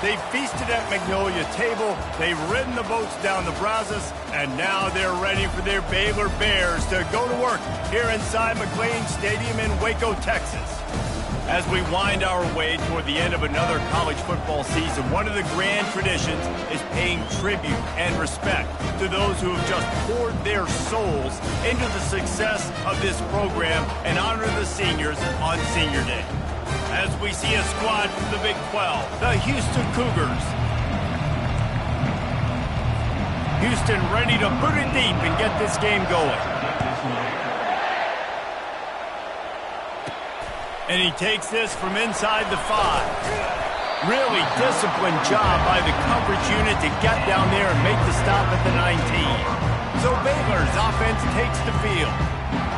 They've feasted at Magnolia Table, they've ridden the boats down the Brazos, and now they're ready for their Baylor Bears to go to work here inside McLean Stadium in Waco, Texas. As we wind our way toward the end of another college football season, one of the grand traditions is paying tribute and respect to those who have just poured their souls into the success of this program and honor the seniors on Senior Day. As we see a squad from the Big 12, the Houston Cougars. Houston ready to put it deep and get this game going. And he takes this from inside the 5. Really disciplined job by the coverage unit to get down there and make the stop at the 19. So Baylor's offense takes the field.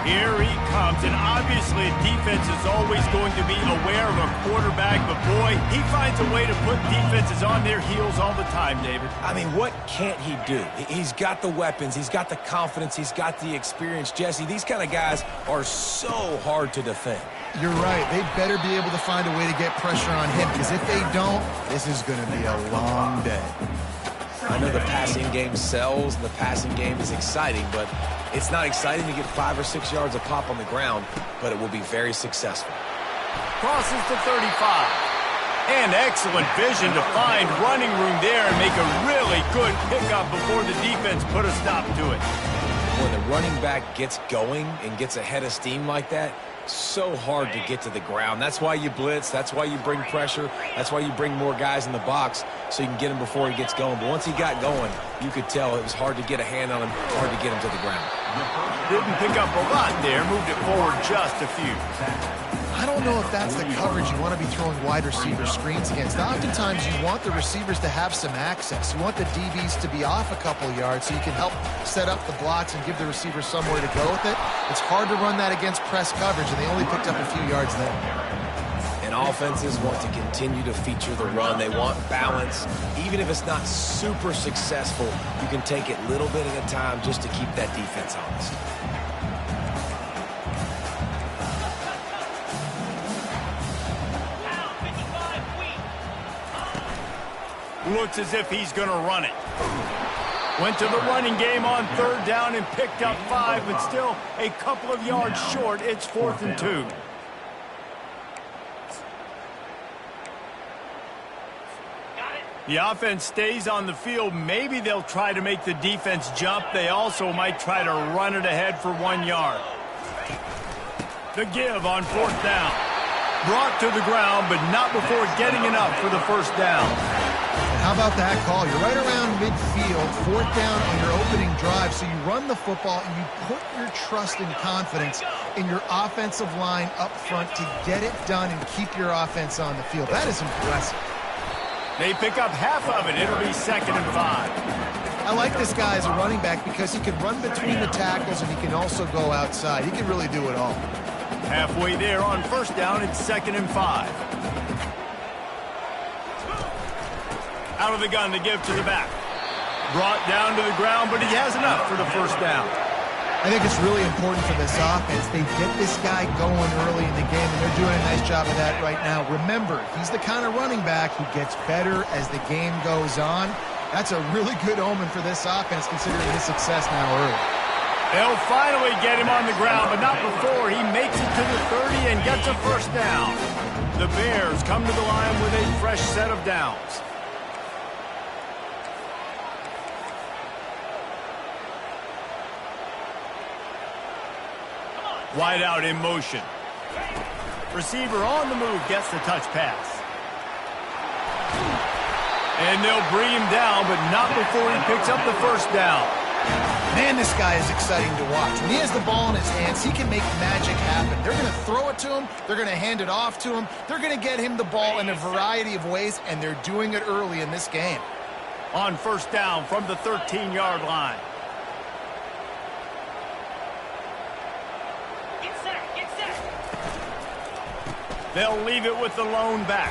Here he comes, and obviously defense is always going to be aware of a quarterback, but boy, he finds a way to put defenses on their heels all the time, David. I mean, what can't he do? He's got the weapons, he's got the confidence, he's got the experience. Jesse, these kind of guys are so hard to defend. You're right. They better be able to find a way to get pressure on him, because if they don't, this is going to be a long day. I know the passing game sells, and the passing game is exciting, but it's not exciting to get 5 or 6 yards a pop on the ground, but it will be very successful. Crosses to 35. And excellent vision to find running room there and make a really good pickup before the defense put a stop to it. When the running back gets going and gets ahead of steam like that, so hard to get to the ground. That's why you blitz. That's why you bring pressure. That's why you bring more guys in the box so you can get him before he gets going. But once he got going, you could tell it was hard to get a hand on him, hard to get him to the ground. Didn't pick up a lot there, moved it forward just a few. I don't know if that's the coverage you want to be throwing wide receiver screens against. Oftentimes, you want the receivers to have some access. You want the DBs to be off a couple yards so you can help set up the blocks and give the receiver somewhere to go with it. It's hard to run that against press coverage, and they only picked up a few yards there. And offenses want to continue to feature the run. They want balance. Even if it's not super successful, you can take it little bit at a time just to keep that defense honest. Looks as if he's going to run it. Went to the running game on 3rd down and picked up 5, but still a couple of yards short. It's 4th and 2. The offense stays on the field. Maybe they'll try to make the defense jump. They also might try to run it ahead for 1 yard. The give on 4th down. Brought to the ground, but not before getting enough for the 1st down. How about that call? You're right around midfield, 4th down on your opening drive, so you run the football and you put your trust and confidence in your offensive line up front to get it done and keep your offense on the field. That is impressive. They pick up half of it. It'll be 2nd and 5. I like this guy as a running back because he can run between the tackles and he can also go outside. He can really do it all. Halfway there on 1st down, it's 2nd and 5. Out of the gun to give to the back. Brought down to the ground, but he has enough for the 1st down. I think it's really important for this offense. They get this guy going early in the game, and they're doing a nice job of that right now. Remember, he's the kind of running back who gets better as the game goes on. That's a really good omen for this offense, considering his success now early. They'll finally get him on the ground, but not before he makes it to the 30 and gets a 1st down. The Bears come to the line with a fresh set of downs. Wide out in motion. Receiver on the move gets the touch pass. And they'll bring him down, but not before he picks up the 1st down. Man, this guy is exciting to watch. When he has the ball in his hands, he can make magic happen. They're going to throw it to him. They're going to hand it off to him. They're going to get him the ball in a variety of ways, and they're doing it early in this game. On 1st down from the 13-yard line. They'll leave it with the lone back.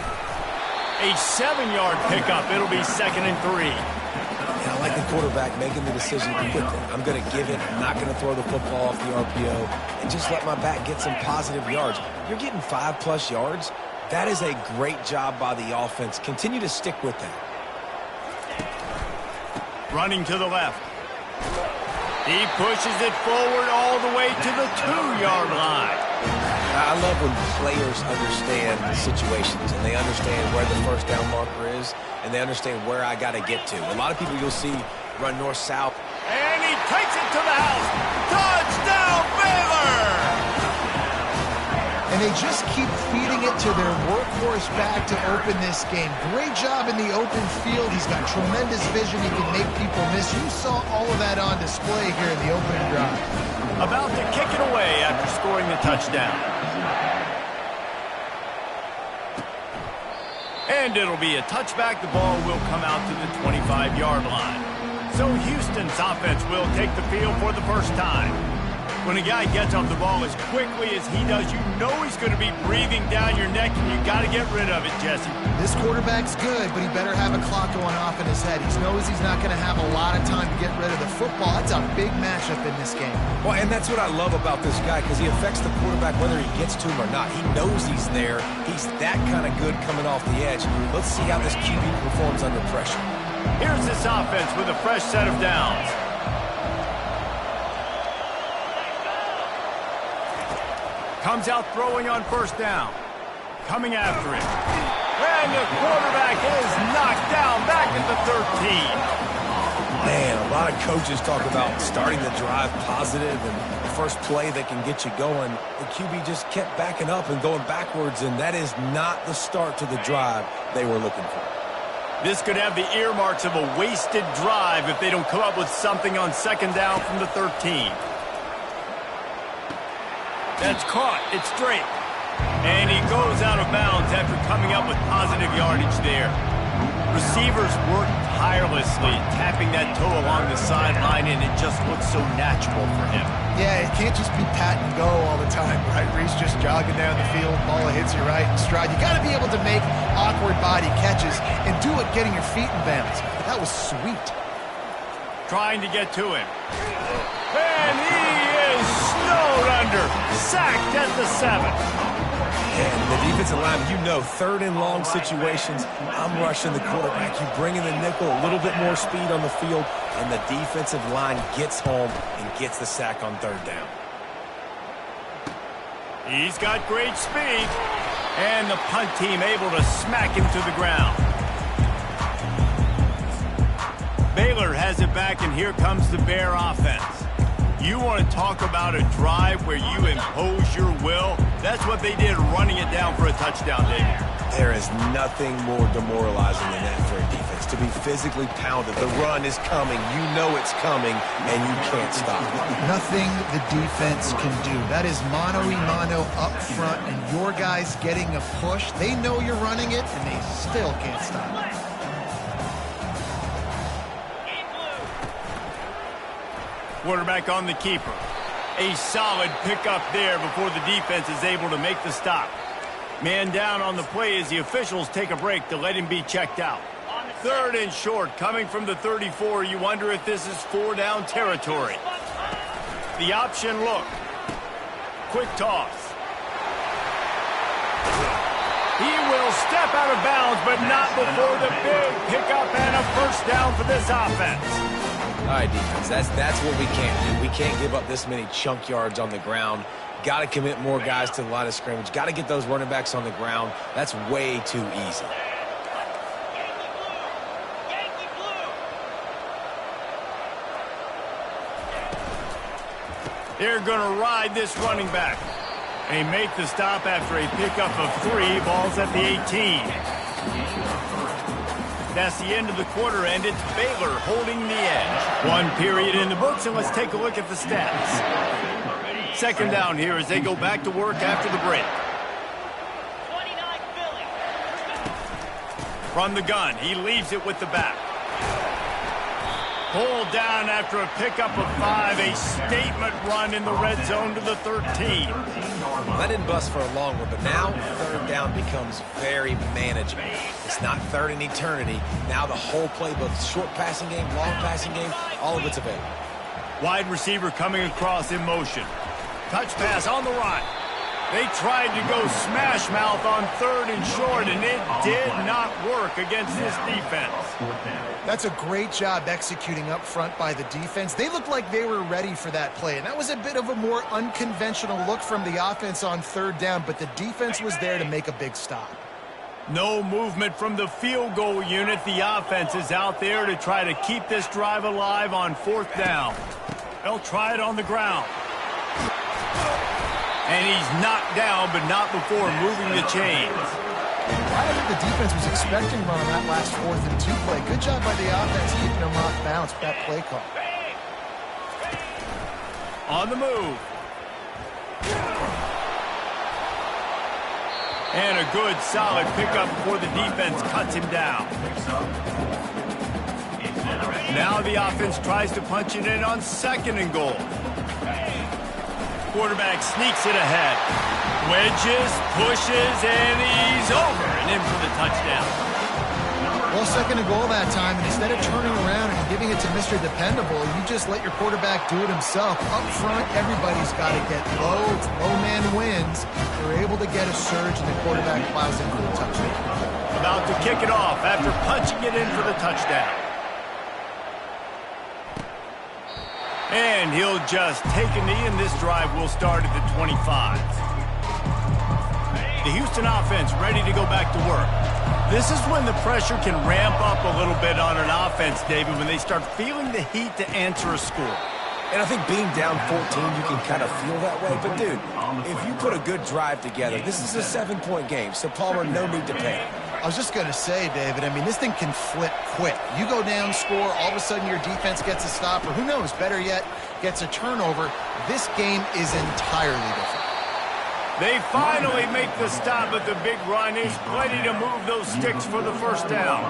A 7-yard pickup. It'll be 2nd and 3. And I like the quarterback making the decision quickly. I'm going to give it. I'm not going to throw the football off the RPO and just let my back get some positive yards. You're getting 5+ yards. That is a great job by the offense. Continue to stick with that. Running to the left. He pushes it forward all the way to the 2-yard line. I love when players understand situations and they understand where the first down marker is and they understand where I got to get to. A lot of people you'll see run north-south. And he takes it to the house. Touchdown, Baylor! And they just keep feeding it to their workhorse back to open this game. Great job in the open field. He's got tremendous vision. He can make people miss. You saw all of that on display here in the opening drive. About to kick it away after scoring the touchdown. And it'll be a touchback. The ball will come out to the 25-yard line. So Houston's offense will take the field for the first time. When a guy gets off the ball as quickly as he does, you know he's going to be breathing down your neck, and you got to get rid of it, Jesse. This quarterback's good, but he better have a clock going off in his head. He knows he's not going to have a lot of time to get rid of the football. That's a big matchup in this game. Well, and that's what I love about this guy, because he affects the quarterback whether he gets to him or not. He knows he's there. He's that kind of good coming off the edge. Let's see how this QB performs under pressure. Here's this offense with a fresh set of downs. Comes out throwing on first down. Coming after it. And the quarterback is knocked down back at the 13. Man, a lot of coaches talk about starting the drive positive and the first play that can get you going. The QB just kept backing up and going backwards, and that is not the start to the drive they were looking for. This could have the earmarks of a wasted drive if they don't come up with something on second down from the 13. That's caught. It's straight. And he goes out of bounds after coming up with positive yardage there. Receivers work tirelessly, tapping that toe along the sideline, and it just looks so natural for him. Yeah, it can't just be pat and go all the time, right? Reese just jogging down the field, ball hits you right in stride. You got to be able to make awkward body catches and do it getting your feet in bounds. That was sweet. Trying to get to him. And he is snowed under. Sacked at the 7. And the defensive line, you know, third and long situations, I'm rushing the quarterback. You bring in the nickel, a little bit more speed on the field, and the defensive line gets home and gets the sack on third down. He's got great speed. And the punt team able to smack him to the ground. Baylor has it back, and here comes the Bear offense. You want to talk about a drive where you impose your will? That's what they did, running it down for a touchdown, David. There is nothing more demoralizing than that for a defense. To be physically pounded, the run is coming, you know it's coming, and you can't stop it. Nothing the defense can do. That is mano-a-mano up front, and your guys getting a push. They know you're running it, and they still can't stop it. Quarterback on the keeper. A solid pickup there before the defense is able to make the stop. Man down on the play as the officials take a break to let him be checked out. Third and short, coming from the 34. You wonder if this is 4-down territory. The option look. Quick toss. He will step out of bounds, but not before the big pickup and a first down for this offense. All right, defense, that's what we can't do. We can't give up this many chunk yards on the ground. Got to commit more guys to the line of scrimmage. Got to get those running backs on the ground. That's way too easy. They're going to ride this running back. They make the stop after a pickup of 3. Balls at the 18. That's the end of the quarter, and it's Baylor holding the edge. One period in the books, and let's take a look at the stats. Second down here as they go back to work after the break. From the gun, he leaves it with the back. Pulled down after a pickup of 5, a statement run in the red zone to the 13. That didn't bust for a long one, but now third down becomes very manageable. It's not third in eternity. Now the whole playbook, short passing game, long passing game, all of it's available. Wide receiver coming across in motion. Touch pass on the run. They tried to go smash mouth on 3rd and short, and it did not work against this defense. That's a great job executing up front by the defense. They looked like they were ready for that play, and that was a bit of a more unconventional look from the offense on 3rd down, but the defense was there to make a big stop. No movement from the field goal unit. The offense is out there to try to keep this drive alive on 4th down. They'll try it on the ground. And he's knocked down, but not before moving the chains. I don't think the defense was expecting run on that last 4th and 2 play. Good job by the offense keeping them off balance with that play call. On the move. And a good, solid pickup before the defense cuts him down. Now the offense tries to punch it in on 2nd and goal. Quarterback sneaks it ahead. Wedges, pushes, and he's over and in for the touchdown. Well, 2nd and goal that time, and instead of turning around and giving it to Mr. Dependable, you just let your quarterback do it himself. Up front, everybody's got to get low. It's low man wins. They're able to get a surge, and the quarterback plows in for the touchdown. About to kick it off after punching it in for the touchdown. And he'll just take a knee, and this drive will start at the 25. The Houston offense ready to go back to work. This is when the pressure can ramp up a little bit on an offense, David, when they start feeling the heat to answer a score. And I think being down 14, you can kind of feel that way. But, dude, if you put a good drive together, this is a 7-point game, so Palmer, no need to panic. I was just going to say, David, I mean, this thing can flip quick. You go down, score, all of a sudden your defense gets a stop, or who knows, better yet, gets a turnover. This game is entirely different. They finally make the stop at the big run. He's plenty to move those sticks for the 1st down.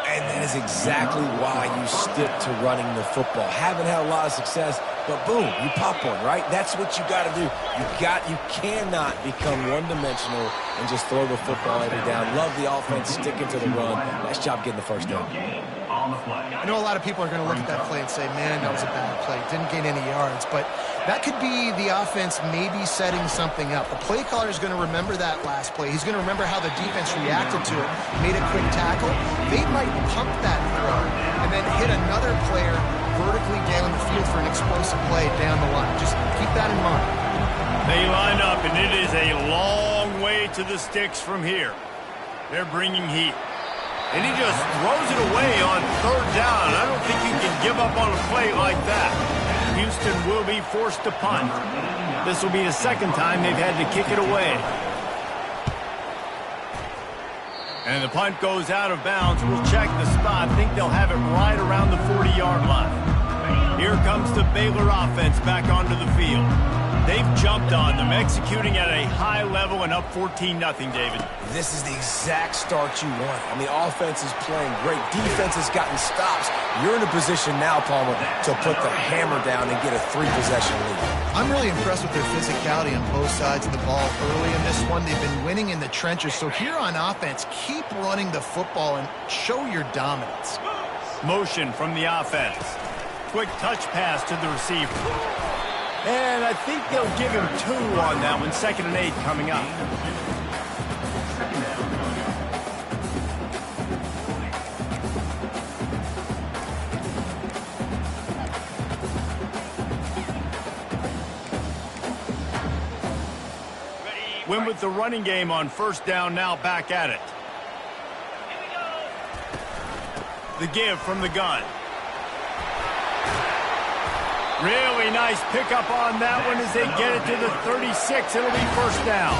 And that is exactly why you stick to running the football. Haven't had a lot of success, but boom, you pop one, right? That's what you got to do. You cannot become one-dimensional and just throw the football every down. Love the offense, sticking to the run. Nice job getting the 1st down. I know a lot of people are going to look at that play and say, man, that was a bad play. Didn't gain any yards, but that could be the offense maybe setting something up. The play caller is going to remember that last play. He's going to remember how the defense reacted to it, made a quick tackle. They might pump that throw and then hit another player vertically down the field for an explosive play down the line. Just keep that in mind. They line up, and it is a long way to the sticks from here. They're bringing heat. And he just throws it away on 3rd down. I don't think you can give up on a play like that. Houston will be forced to punt. This will be the 2nd time they've had to kick it away. And the punt goes out of bounds. We'll check the spot. I think they'll have it right around the 40-yard line. Here comes the Baylor offense back onto the field. They've jumped on them, executing at a high level and up 14-0, David. This is the exact start you want. I mean, offense is playing great. Defense has gotten stops. You're in a position now, Palmer, to put the hammer down and get a 3-possession lead. I'm really impressed with their physicality on both sides of the ball early in this one. They've been winning in the trenches. So here on offense, keep running the football and show your dominance. Motion from the offense. Quick touch pass to the receiver. And I think they'll give him 2 on that one. 2nd and 8 coming up. Win with the running game on 1st down, now back at it. The give from the gun. Really nice pickup on that one as they get it to the 36. It'll be 1st down.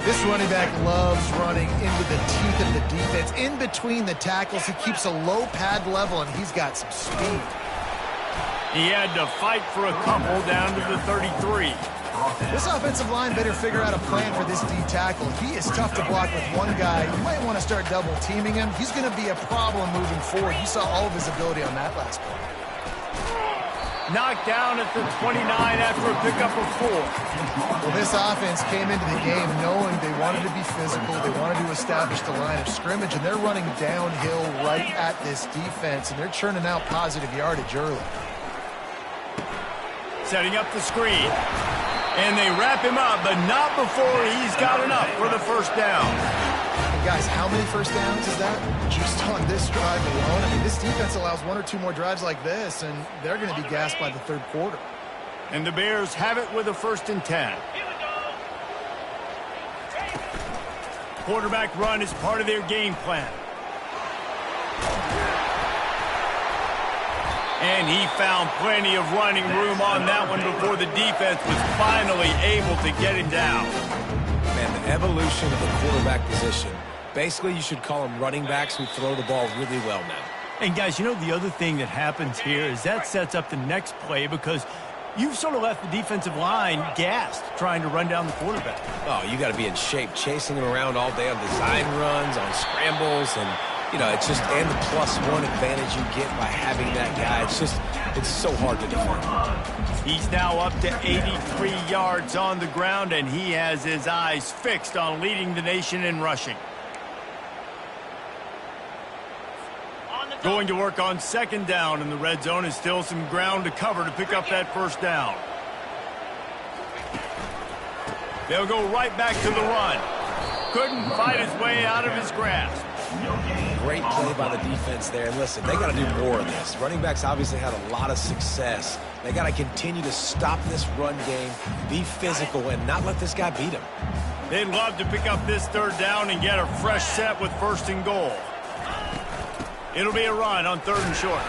This running back loves running into the teeth of the defense. In between the tackles, he keeps a low pad level, and he's got some speed. He had to fight for a couple down to the 33. This offensive line better figure out a plan for this D tackle. He is tough to block with one guy. You might want to start double teaming him. He's going to be a problem moving forward. You saw all of his ability on that last play. Knocked down at the 29 after a pickup of 4. Well, this offense came into the game knowing they wanted to be physical. They wanted to establish the line of scrimmage, and they're running downhill right at this defense, and they're churning out positive yardage early. Setting up the screen. And they wrap him up, but not before he's got enough for the first down. And guys, how many first downs is that? Just on this drive alone. I mean, this defense allows one or two more drives like this, and they're going to be gassed by the third quarter. And the Bears have it with a 1st and 10. Quarterback run is part of their game plan. And he found plenty of running room on that one before the defense was finally able to get him down. Man, the evolution of the quarterback position. Basically, you should call them running backs who throw the ball really well now. And guys, you know the other thing that happens here is that sets up the next play because you've sort of left the defensive line gassed trying to run down the quarterback. Oh, you got to be in shape, chasing him around all day on design runs, on scrambles, and you know, it's just, and the +1 advantage you get by having that guy. It's so hard to defend. He's now up to 83 yards on the ground, and he has his eyes fixed on leading the nation in rushing. Going to work on 2nd down in the red zone, and still some ground to cover to pick up that 1st down. They'll go right back to the run. Couldn't fight his way out of his grasp. Great play by the defense there. And listen, they got to do more of this. Running backs obviously had a lot of success. They got to continue to stop this run game, be physical, and not let this guy beat him. They'd love to pick up this 3rd down and get a fresh set with 1st and goal. It'll be a run on 3rd and short.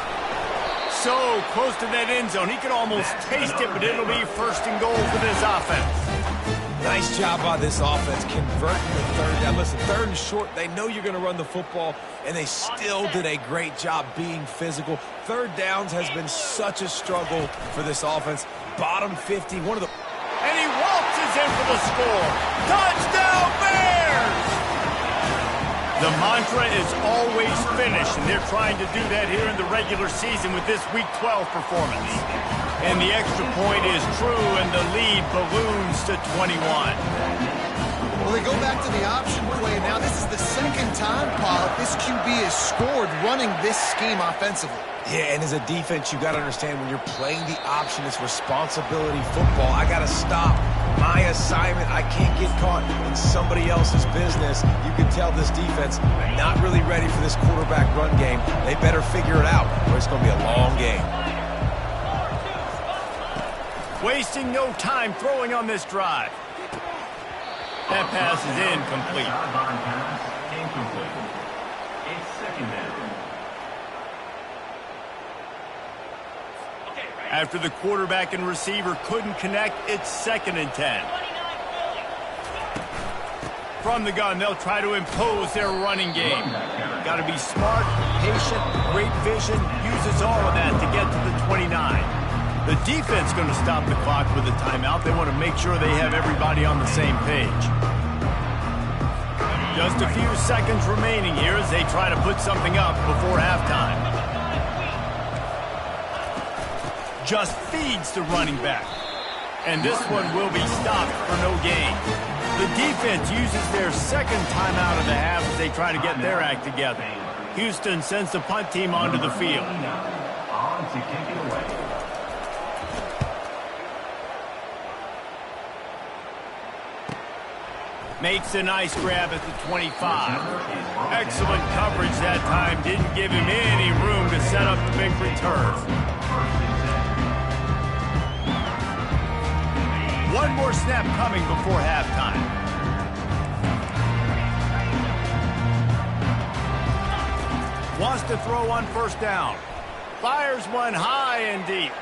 So close to that end zone. He could almost taste it, but it'll be 1st and goal for this offense. Nice job by this offense converting the 3rd down. Listen, 3rd and short, they know you're going to run the football, and they still did a great job being physical. 3rd downs has been such a struggle for this offense. Bottom 50, one of the... And he waltzes in for the score. Touchdown, Bears! The mantra is always finish, and they're trying to do that here in the regular season with this Week 12 performance. And the extra point is true, and the lead balloons to 21. Well, they go back to the option play. Now, this is the 2nd time, Paul, this QB has scored running this scheme offensively. Yeah, and as a defense, you got to understand when you're playing the option, it's responsibility football. I got to stop my assignment. I can't get caught in somebody else's business. You can tell this defense not really ready for this quarterback run game. They better figure it out, or it's going to be a long game. Wasting no time throwing on this drive. That pass is incomplete. It's 2nd down. After the quarterback and receiver couldn't connect, it's 2nd and 10. From the gun, they'll try to impose their running game. Got to be smart, patient, great vision, uses all of that to get to the 29. The defense going to stop the clock with a timeout. They want to make sure they have everybody on the same page. Just a few seconds remaining here as they try to put something up before halftime. Just feeds the running back. And this one will be stopped for no gain. The defense uses their 2nd timeout of the half as they try to get their act together. Houston sends the punt team onto the field. On to kick it away. Makes a nice grab at the 25. Excellent coverage that time. Didn't give him any room to set up the big return. One more snap coming before halftime. Wants to throw on 1st down. Fires one high and deep.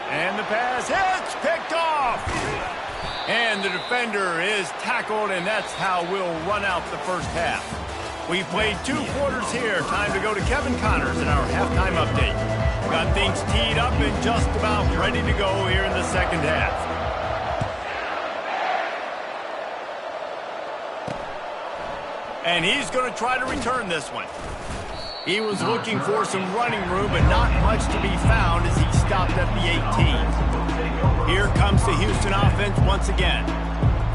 And the pass hits, picked off. And the defender is tackled, and that's how we'll run out the 1st half. We've played 2 quarters here. Time to go to Kevin Connors in our halftime update. Got things teed up and just about ready to go here in the 2nd half. And he's going to try to return this one. He was looking for some running room, but not much to be found as he stopped at the 18. Here comes the Houston offense once again.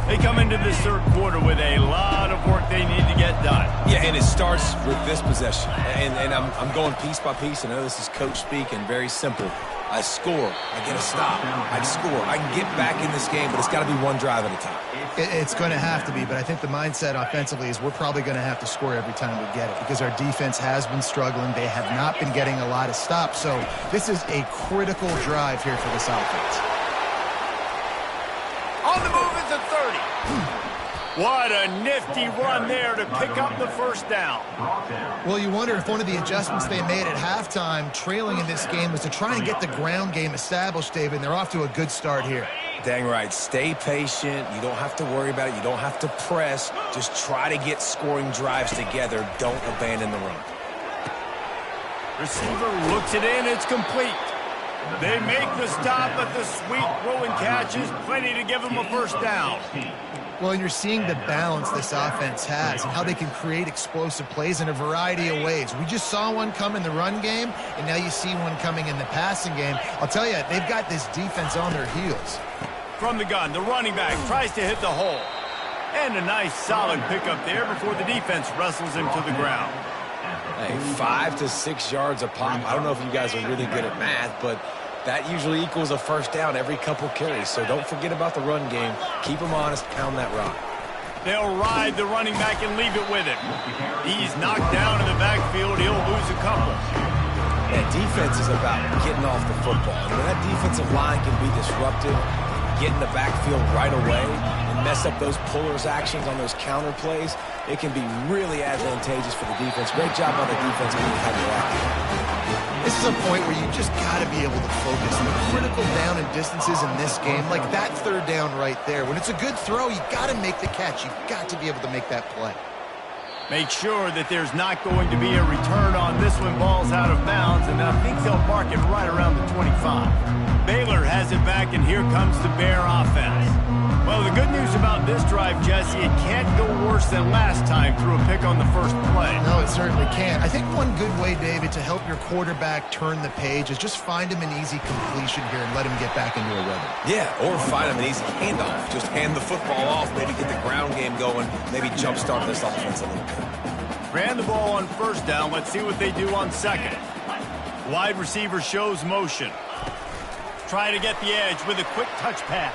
They come into this 3rd quarter with a lot of work they need to get done. Yeah, and it starts with this possession. And I'm going piece by piece. I know this is coach speak and very simple. I score, I get a stop, I score. I can get back in this game, but it's got to be one drive at a time. It's going to have to be, but I think the mindset offensively is we're probably going to have to score every time we get it because our defense has been struggling. They have not been getting a lot of stops, so this is a critical drive here for this offense. On the move is a 30. What a nifty run there to pick up the first down. Well, you wonder if one of the adjustments they made at halftime, trailing in this game, was to try and get the ground game established, David, and they're off to a good start here. Dang right. Stay patient. You don't have to worry about it. You don't have to press. Just try to get scoring drives together. Don't abandon the run. Receiver looks it in. It's complete. They make the stop, but the sweet throw and catch is plenty to give them a first down. Well, and you're seeing the balance this offense has and how they can create explosive plays in a variety of ways. We just saw one come in the run game, and now you see one coming in the passing game. I'll tell you, they've got this defense on their heels. From the gun, the running back tries to hit the hole. And a nice solid pickup there before the defense wrestles him to the ground. Hey, 5 to 6 yards a pop. I don't know if you guys are really good at math, but that usually equals a first down every couple carries. So don't forget about the run game. Keep them honest. Pound that rock. They'll ride the running back and leave it with him. He's knocked down in the backfield. He'll lose a couple. That defense is about getting off the football. And when that defensive line can be disruptive, get in the backfield right away, and mess up those pullers actions on those counter plays, it can be really advantageous for the defense. Great job on the defense being kind of active. This is a point where you just got to be able to focus. And the critical down and distances in this game, like that third down right there, when it's a good throw, you got to make the catch. You've got to be able to make that play. Make sure that there's not going to be a return on this when ball's out of bounds, and I think they'll mark it right around the 25. Baylor has it back, and here comes the Bear offense. Well, the good news about this drive, Jesse, it can't go worse than last time through a pick on the first play. No, it certainly can't. I think one good way, David, to help your quarterback turn the page is just find him an easy completion here and let him get back into a rhythm. Yeah, or find him an easy handoff. Just hand the football off, maybe get the ground game going, maybe jumpstart this offense a little bit. Ran the ball on first down. Let's see what they do on second. Wide receiver shows motion. Trying to get the edge with a quick touch pass.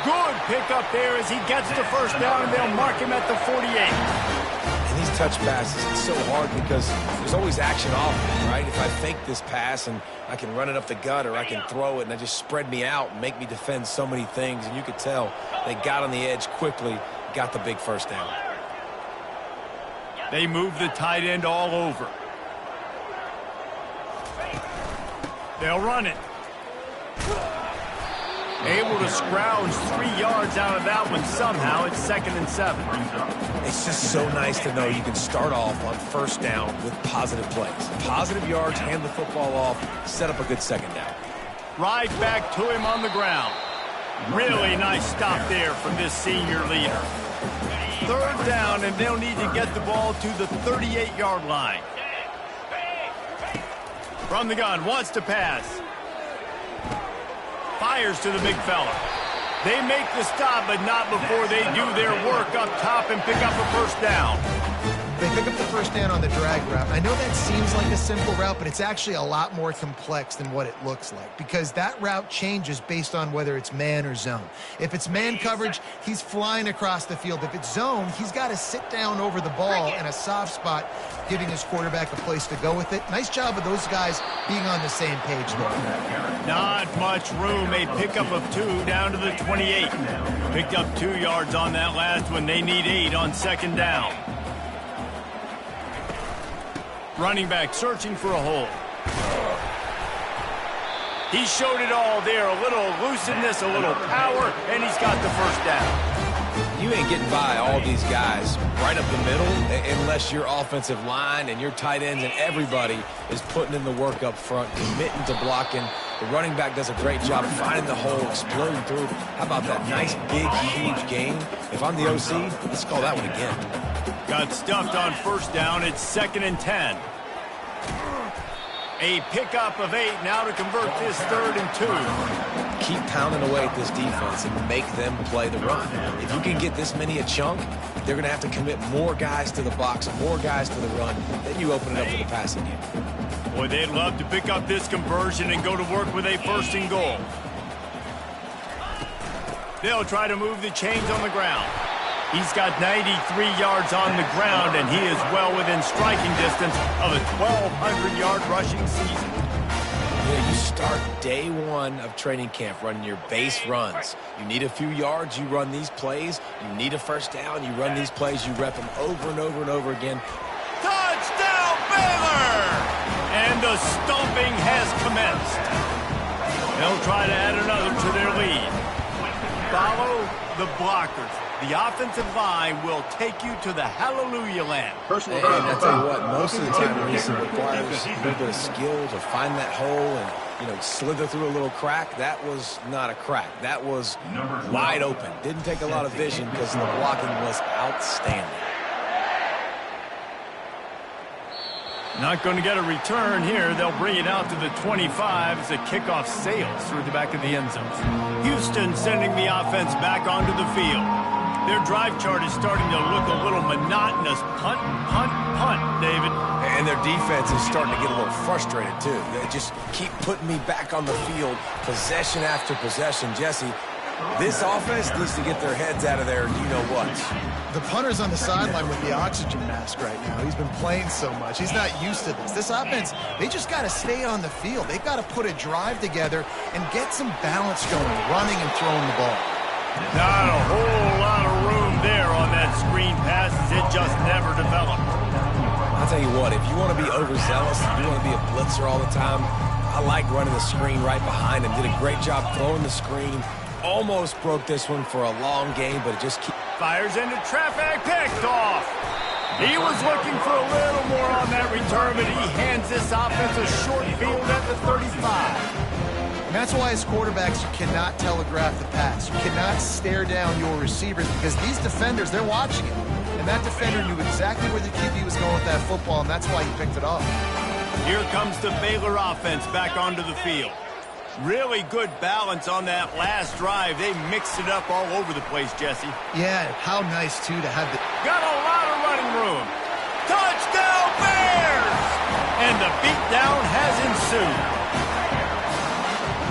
Good pickup there as he gets the first down, and they'll mark him at the 48. And these touch passes, it's so hard because there's always action off me, right? If I fake this pass and I can run it up the gut or I can throw it and they just spread me out and make me defend so many things, and you could tell they got on the edge quickly, got the big first down. They move the tight end all over. They'll run it. Able to scrounge 3 yards out of that one somehow. It's 2nd and 7. It's just so nice to know you can start off on first down with positive plays. Positive yards, hand the football off, set up a good second down. Right back to him on the ground. Really nice stop there from this senior leader. Third down, and they'll need to get the ball to the 38-yard line. From the gun, wants to pass. Fires to the big fella. They make the stop, but not before they do their work up top and pick up a first down. They pick up the first down on the drag route. I know that seems like a simple route, but it's actually a lot more complex than what it looks like because that route changes based on whether it's man or zone. If it's man coverage, he's flying across the field. If it's zone, he's got to sit down over the ball in a soft spot, giving his quarterback a place to go with it. Nice job of those guys being on the same page there. Not much room. A pickup of 2 down to the 28. Picked up 2 yards on that last one. They need 8 on second down. Running back searching for a hole. He showed it all there. A little elusiveness, a little power, and he's got the first down. You ain't getting by all these guys right up the middle unless your offensive line and your tight ends and everybody is putting in the work up front, committing to blocking. The running back does a great job finding the hole, exploding through. How about that nice, big, huge gain? If I'm the OC, let's call that one again. Got stuffed on first down. It's 2nd and 10. A pickup of 8 now to convert this 3rd and 2. Keep pounding away at this defense and make them play the run. If you can get this many a chunk, they're going to have to commit more guys to the box, more guys to the run. Then you open it up for the passing game. Boy, they'd love to pick up this conversion and go to work with a 1st and goal. They'll try to move the chains on the ground. He's got 93 yards on the ground, and he is well within striking distance of a 1,200-yard rushing season. Yeah, you start day 1 of training camp running your base runs. You need a few yards, you run these plays. You need a 1st down, you run these plays. You rep them over and over and over again. Touchdown, Baylor! And the stomping has commenced. They'll try to add another to their lead. Follow the blockers. The offensive line will take you to the hallelujah land. And I tell you what, most of the time Reese requires a little bit of skill to find that hole and, slither through a little crack. That was not a crack. That was wide open. Didn't take a lot of vision because the blocking was outstanding. Not going to get a return here. They'll bring it out to the 25 as the kickoff sails through the back of the end zone. Houston sending the offense back onto the field. Their drive chart is starting to look a little monotonous. Punt, punt, punt, David. And their defense is starting to get a little frustrated, too. They just keep putting me back on the field, possession after possession. Jesse, this offense needs to get their heads out of their you-know-what. The punter's on the sideline with the oxygen mask right now. He's been playing so much. He's not used to this. This offense, they just got to stay on the field. They've got to put a drive together and get some balance going, running and throwing the ball. Not a whole lot of room there on that screen pass as it just never developed. I'll tell you what, if you want to be overzealous, if you want to be a blitzer all the time, I like running the screen right behind him. Did a great job throwing the screen. Almost broke this one for a long game, but it just keeps... Fires into traffic, picked off. He was looking for a little more on that return, but he hands this offense a short field at the 35. And that's why as quarterbacks, you cannot telegraph the pass. You cannot stare down your receivers because these defenders, they're watching it. And that defender knew exactly where the QB was going with that football, and that's why he picked it off. Here comes the Baylor offense back onto the field. Really good balance on that last drive. They mixed it up all over the place, Jesse. Yeah, how nice, too, to have the... Got a lot of running room. Touchdown, Bears! And the beatdown has ensued.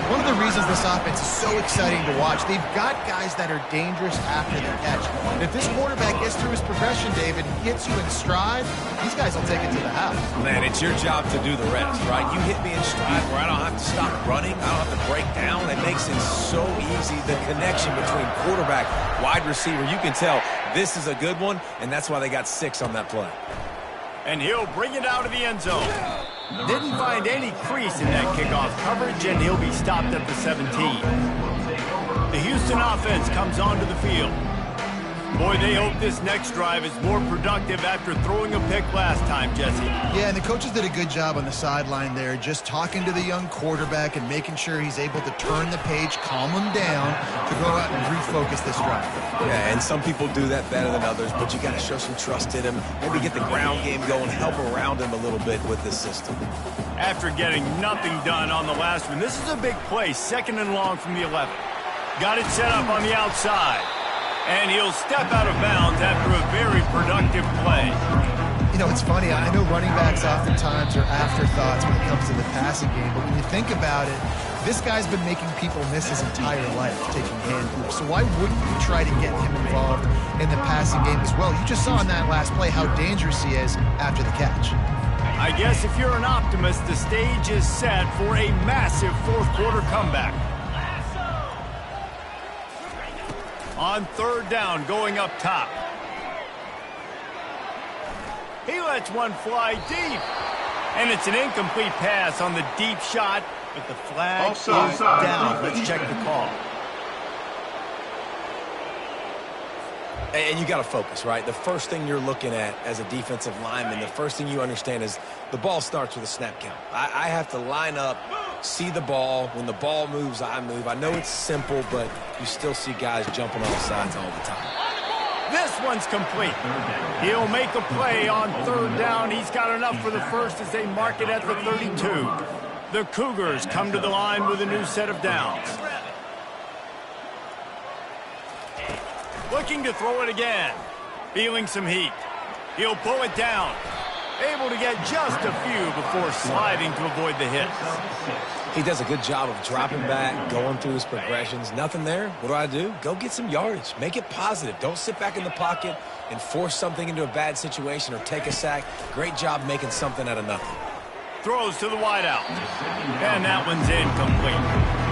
One of the reasons this offense is so exciting to watch, they've got guys that are dangerous after the catch. And if this quarterback gets through his progression, David, and hits you in stride, these guys will take it to the house. Man, it's your job to do the rest, right? You hit me in stride where I don't have to stop running. I don't have to break down. It makes it so easy. The connection between quarterback, wide receiver, you can tell this is a good one, and that's why they got 6 on that play. And he'll bring it out of the end zone. Didn't find any crease in that kickoff coverage, and he'll be stopped at the 17. The Houston offense comes onto the field. Boy, they hope this next drive is more productive after throwing a pick last time, Jesse. Yeah, and the coaches did a good job on the sideline there, just talking to the young quarterback and making sure he's able to turn the page, calm him down, to go out and refocus this drive. Yeah, and some people do that better than others, but you got to show some trust in him. Maybe get the ground game going, help around him a little bit with this system. After getting nothing done on the last one, this is a big play, 2nd and long from the 11. Got it set up on the outside. And he'll step out of bounds after a very productive play. You know, it's funny. I know running backs oftentimes are afterthoughts when it comes to the passing game, but when you think about it, this guy's been making people miss his entire life taking hand moves. So why wouldn't you try to get him involved in the passing game as well? You just saw in that last play how dangerous he is after the catch. I guess if you're an optimist, the stage is set for a massive 4th quarter comeback. On 3rd down, going up top. He lets one fly deep. And it's an incomplete pass on the deep shot, but the flag is down. Let's check the call. And you got to focus, right? The first thing you're looking at as a defensive lineman, the first thing you understand is the ball starts with a snap count. I have to line up, see the ball. When the ball moves, I move. I know it's simple, but you still see guys jumping off sides all the time. This one's complete. He'll make a play on third down. He's got enough for the first as they mark it at the 32. The Cougars come to the line with a new set of downs. Looking to throw it again. Feeling some heat. He'll pull it down. Able to get just a few before sliding to avoid the hit. He does a good job of dropping back, going through his progressions. Nothing there. What do? Go get some yardage. Make it positive. Don't sit back in the pocket and force something into a bad situation or take a sack. Great job making something out of nothing. Throws to the wideout. And that one's incomplete.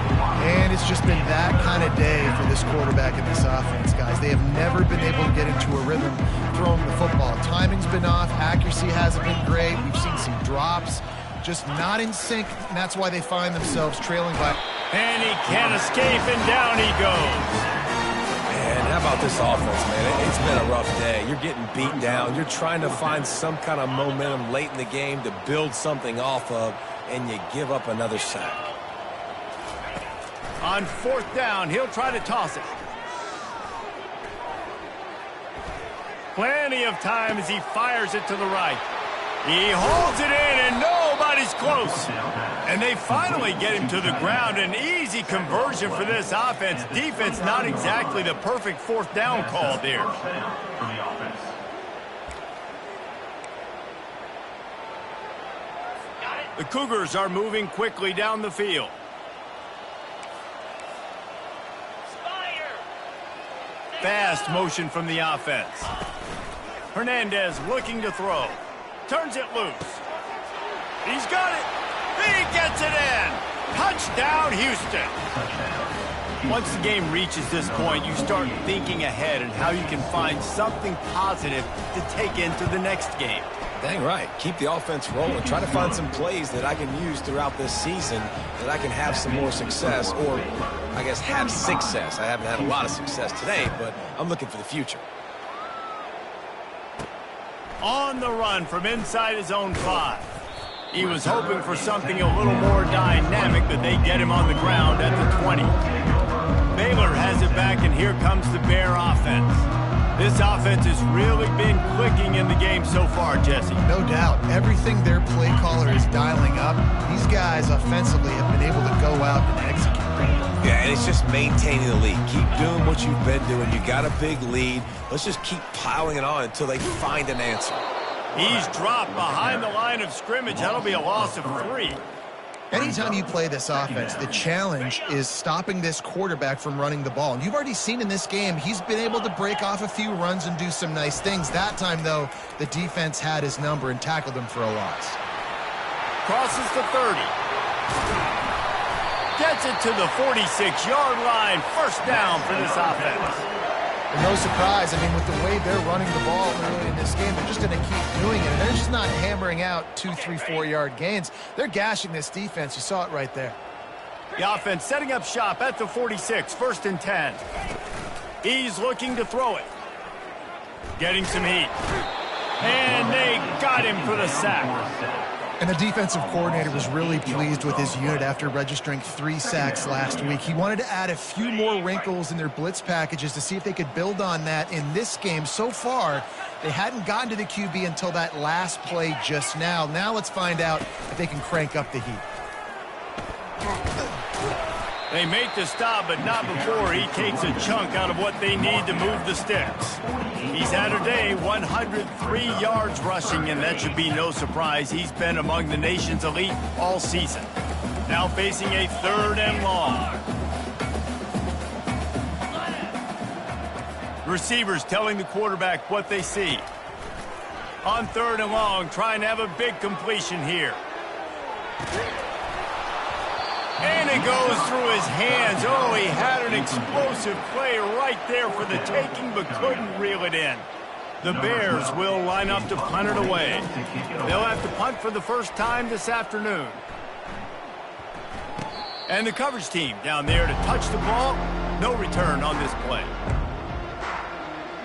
And it's just been that kind of day for this quarterback and this offense, guys. They have never been able to get into a rhythm throwing the football. Timing's been off. Accuracy hasn't been great. We've seen some drops. Just not in sync, and that's why they find themselves trailing by. And he can't escape, and down he goes. Man, how about this offense, man? It's been a rough day. You're getting beat down. You're trying to find some kind of momentum late in the game to build something off of, and you give up another sack. On fourth down, he'll try to toss it. Plenty of time as he fires it to the right. He holds it in, and nobody's close. And they finally get him to the ground. An easy conversion for this offense. Defense not exactly the perfect fourth down call there. The Cougars are moving quickly down the field. Fast motion from the offense. Hernandez looking to throw. Turns it loose. He's got it. He gets it in. Touchdown, Houston. Once the game reaches this point, you start thinking ahead and how you can find something positive to take into the next game. Dang right. Keep the offense rolling. Try to find some plays that I can use throughout this season that I can have some more success, or I guess have success. I haven't had a lot of success today, but I'm looking for the future. On the run from inside his own 5. He was hoping for something a little more dynamic, but they get him on the ground at the 20. Baylor has it back, and here comes the Bear offense. This offense has really been clicking in the game so far, Jesse. No doubt. Everything their play caller is dialing up, these guys offensively have been able to go out and execute. Yeah, and it's just maintaining the lead. Keep doing what you've been doing. You got a big lead. Let's just keep piling it on until they find an answer. He's dropped behind the line of scrimmage. That'll be a loss of 3. Anytime you play this offense, the challenge is stopping this quarterback from running the ball. And you've already seen in this game, he's been able to break off a few runs and do some nice things. That time, though, the defense had his number and tackled him for a loss. Crosses the 30. Gets it to the 46-yard line. First down for this offense. And no surprise, I mean, with the way they're running the ball early in this game, they're just going to keep doing it. And they're just not hammering out 2, 3, 4-yard gains. They're gashing this defense. You saw it right there. The offense setting up shop at the 46, 1st and 10. He's looking to throw it. Getting some heat. And they got him for the sack. And the defensive coordinator was really pleased with his unit after registering 3 sacks last week. He wanted to add a few more wrinkles in their blitz packages to see if they could build on that in this game. So far, they hadn't gotten to the QB until that last play just now. Now let's find out if they can crank up the heat. They make the stop, but not before he takes a chunk out of what they need to move the sticks. He's had a day, 103 yards rushing, and that should be no surprise. He's been among the nation's elite all season. Now facing a 3rd and long. Receivers telling the quarterback what they see. On 3rd and long, trying to have a big completion here. And it goes through his hands. Oh, he had an explosive play right there for the taking, but couldn't reel it in. The Bears will line up to punt it away. They'll have to punt for the first time this afternoon. And the coverage team down there to touch the ball. No return on this play.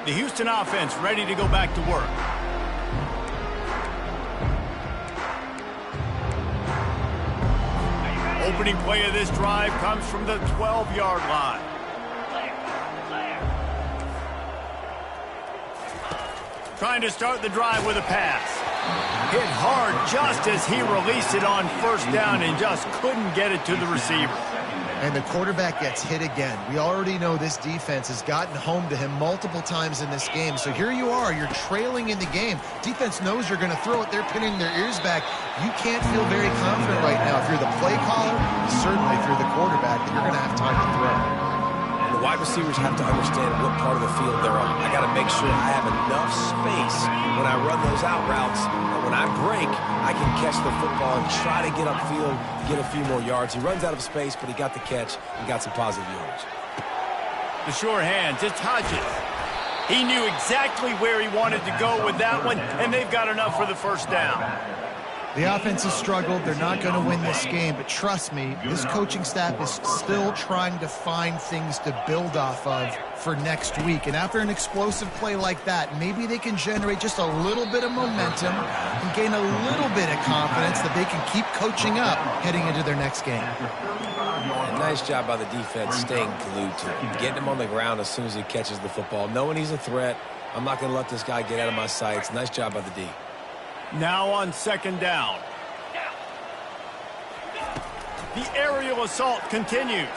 The Houston offense ready to go back to work. Opening play of this drive comes from the 12-yard line. Trying to start the drive with a pass. Hit hard just as he released it on first down and just couldn't get it to the receiver. And the quarterback gets hit again. We already know this defense has gotten home to him multiple times in this game. So here you are, you're trailing in the game. Defense knows you're going to throw it. They're pinning their ears back. You can't feel very confident right now if you're the play caller, certainly if you're the quarterback, that you're going to have time to throw. The wide receivers have to understand what part of the field they're on. I got to make sure I have enough space when I run those out routes, and when I break, I can catch the football and try to get upfield, get a few more yards. He runs out of space, but he got the catch and got some positive yards. The sure hands, it's Hodges. He knew exactly where he wanted to go with that one, and they've got enough for the first down. The offense has struggled. They're not going to win this game, but trust me, this coaching staff is still trying to find things to build off of for next week. And after an explosive play like that, maybe they can generate just a little bit of momentum and gain a little bit of confidence that they can keep coaching up heading into their next game. A nice job by the defense staying glued to him, getting him on the ground as soon as he catches the football, knowing he's a threat. I'm not going to let this guy get out of my sights. Nice job by the D. Now on second down. The aerial assault continues.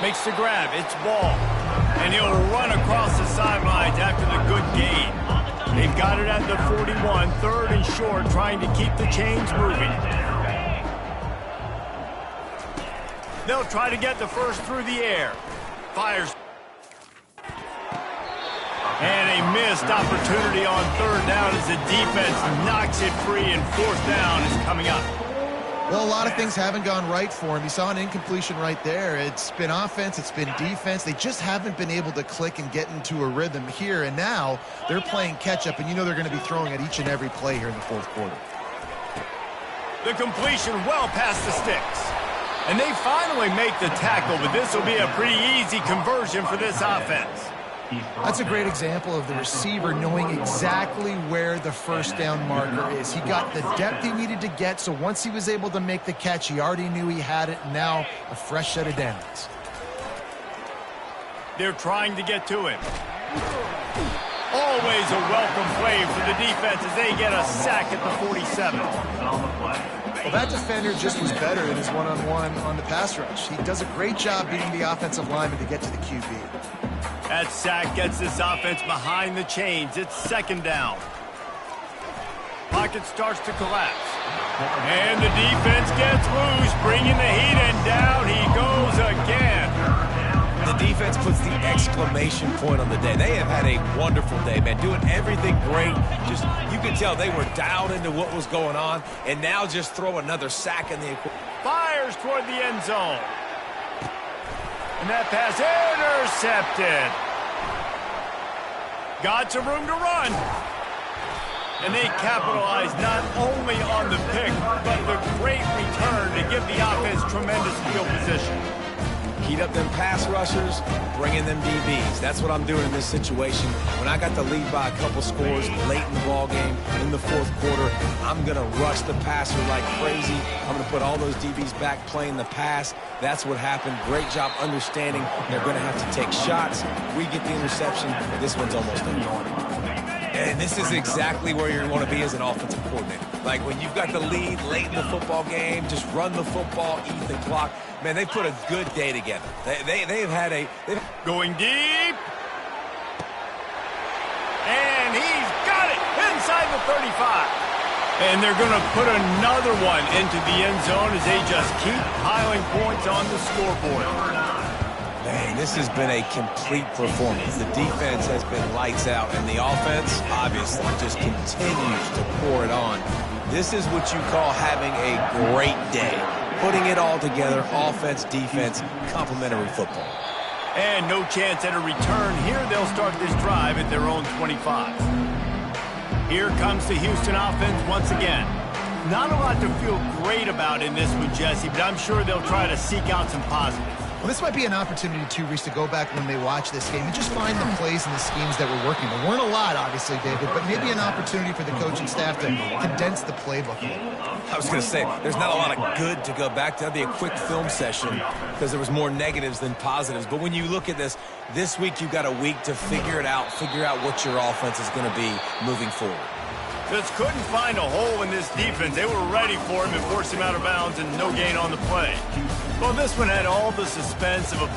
Makes the grab. It's Ball. And he'll run across the sidelines after the good gain. They've got it at the 41, third and short, trying to keep the chains moving. They'll try to get the first through the air. Fires. And a missed opportunity on third down as the defense knocks it free, and fourth down is coming up. Well, a lot of things haven't gone right for him. You saw an incompletion right there. It's been offense, it's been defense. They just haven't been able to click and get into a rhythm here. And now they're playing catch-up, and you know they're going to be throwing at each and every play here in the fourth quarter. The completion well past the sticks. And they finally make the tackle, but this will be a pretty easy conversion for this offense. That's a great example of the receiver knowing exactly where the first down marker is. He got the depth he needed to get, so once he was able to make the catch, he already knew he had it, and now a fresh set of downs. They're trying to get to him. Always a welcome play for the defense as they get a sack at the 47. Well, that defender just was better in his one-on-one on the pass rush. He does a great job beating the offensive lineman to get to the QB. That sack gets this offense behind the chains. It's second down. Pocket starts to collapse. And the defense gets loose, bringing the heat, and down he goes again. The defense puts the exclamation point on the day. They have had a wonderful day, man, doing everything great. Just, you could tell they were dialed into what was going on, and now just throw another sack in the equation. Fires toward the end zone. And that pass intercepted. Got some room to run. And they capitalize not only on the pick, but the great return to give the offense tremendous field position. Heat up them pass rushers, bring in them DBs. That's what I'm doing in this situation. When I got the lead by a couple scores late in the ball game, in the fourth quarter, I'm going to rush the passer like crazy. I'm going to put all those DBs back playing the pass. That's what happened. Great job understanding they're going to have to take shots. We get the interception. This one's almost done. And this is exactly where you want to be as an offensive coordinator. Like when you've got the lead late in the football game, just run the football, eat the clock. Man, they put a good day together. They've had a... Going deep. And he's got it inside the 35. And they're going to put another one into the end zone as they just keep piling points on the scoreboard. Man, this has been a complete performance. The defense has been lights out, and the offense, obviously, just continues to pour it on. This is what you call having a great day. Putting it all together, offense, defense, complementary football. And no chance at a return. Here they'll start this drive at their own 25. Here comes the Houston offense once again. Not a lot to feel great about in this one, Jesse, but I'm sure they'll try to seek out some positives. Well, this might be an opportunity, too, Reese, to go back when they watch this game and just find the plays and the schemes that were working. There weren't a lot, obviously, David, but maybe an opportunity for the coaching staff to condense the playbook. I was going to say, there's not a lot of good to go back to. That'd be a quick film session because there was more negatives than positives. But when you look at this week you've got a week to figure it out, figure out what your offense is going to be moving forward. Just couldn't find a hole in this defense. They were ready for him and forced him out of bounds and no gain on the play. Well, this one had all the suspense of a